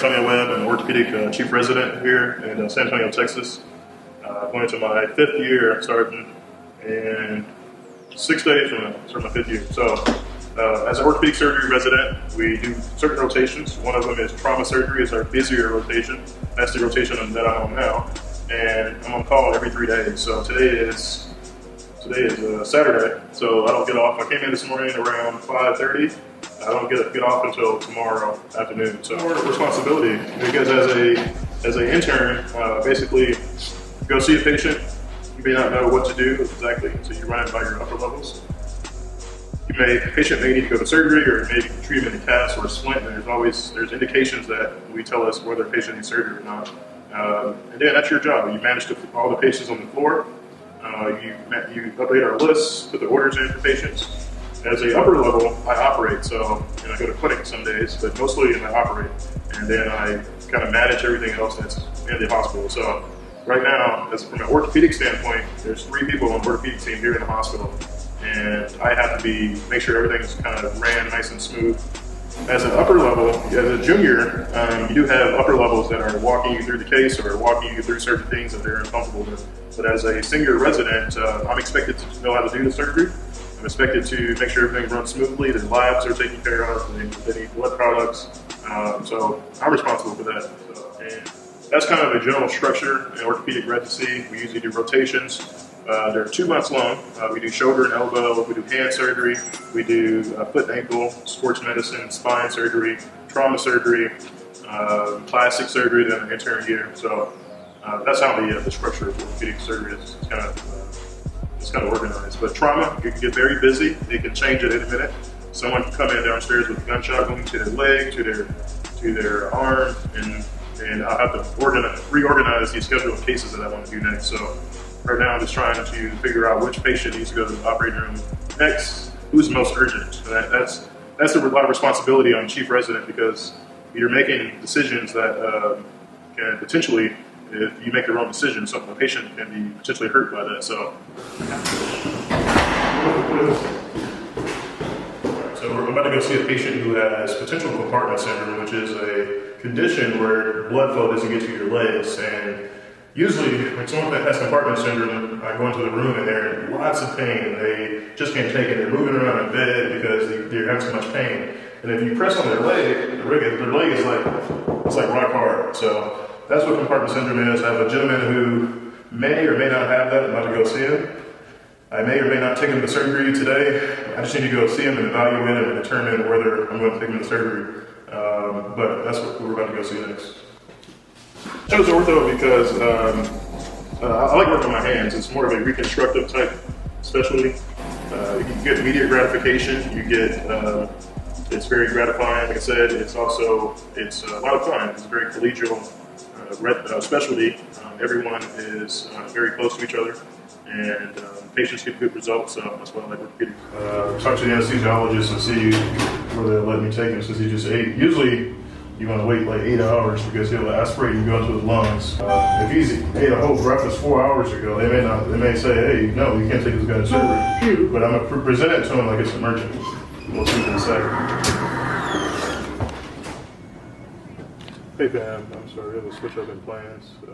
Antonio Webb. I'm an orthopedic chief resident here in San Antonio, Texas. Going into my 5th year, starting in 6 days from now, start my 5th year. So, as an orthopedic surgery resident, we do certain rotations. One of them is trauma surgery, is our busier rotation. That's the rotation that I'm on now, and I'm on call every 3 days. So today is Saturday, so I don't get off. I came in this morning around 5:30. I don't get off until tomorrow afternoon. So more responsibility, because as an intern, basically go see a patient. You may not know what to do exactly, so you run it by your upper levels. The patient may need to go to surgery, or maybe treat him in a cast or a splint, and there's indications that we tell us whether a patient needs surgery or not. And then that's your job. You manage all the patients on the floor. You update our lists, put the orders in for patients. As a upper level, I operate, so I go to clinic some days, but mostly I operate, and then I kind of manage everything else that's in the hospital. So right now, from an orthopedic standpoint, there's 3 people on the orthopedic team here in the hospital, and I have to make sure everything's kind of ran nice and smooth. As an upper level, as a junior, you do have upper levels that are walking you through the case or walking you through certain things that they're uncomfortable with. But as a senior resident, I'm expected to know how to do the surgery. I'm expected to make sure everything runs smoothly, their labs are taken care of, they need blood products. So I'm responsible for that. And that's kind of a general structure in orthopedic residency. We usually do rotations. They're 2 months long. We do shoulder and elbow, we do hand surgery, we do foot and ankle, sports medicine, spine surgery, trauma surgery, plastic surgery, then an intern year. So that's how the structure of orthopedic surgery is kind of organized. But trauma, you can get very busy. It can change at any minute. Someone can come in downstairs with a gunshot wound to their leg, to their arm, and I'll have to reorganize the schedule of cases that I want to do next. So right now I'm just trying to figure out which patient needs to go to the operating room next, who's most urgent. And that's a lot of responsibility on chief resident, because you're making decisions that can potentially, if you make the wrong decision, so a patient can be potentially hurt by that. So we're about to go see a patient who has potential compartment syndrome, which is a condition where blood flow doesn't get to your legs. And usually, when someone that has compartment syndrome, I go into the room and they're in lots of pain. They just can't take it. They're moving around in bed because they're having so much pain. And if you press on their leg, their leg is like rock hard. So that's what compartment syndrome is. I have a gentleman who may or may not have that. I'm about to go see him. I may or may not take him to surgery today. I just need to go see him and evaluate him and determine whether I'm going to take him to surgery. But that's what we're about to go see next. I chose ortho because I like working with my hands. It's more of a reconstructive type specialty. You get immediate gratification. It's very gratifying. Like I said, it's a lot of fun. It's a very collegial specialty. Everyone is very close to each other, and patients get good results. So that's why I like orthopedics. Talk to the anesthesiologist and see whether they'll let me take him, since he just ate. Usually, you want to wait like 8 hours because he'll aspirate and go into his lungs. If he's ate a whole breakfast 4 hours ago, they may say, hey, no, you can't take this guy to surgery. But I'm going to present it to him like it's emergent. We'll see in a second. Hey Pam, I'm sorry, we have a switch up in plans.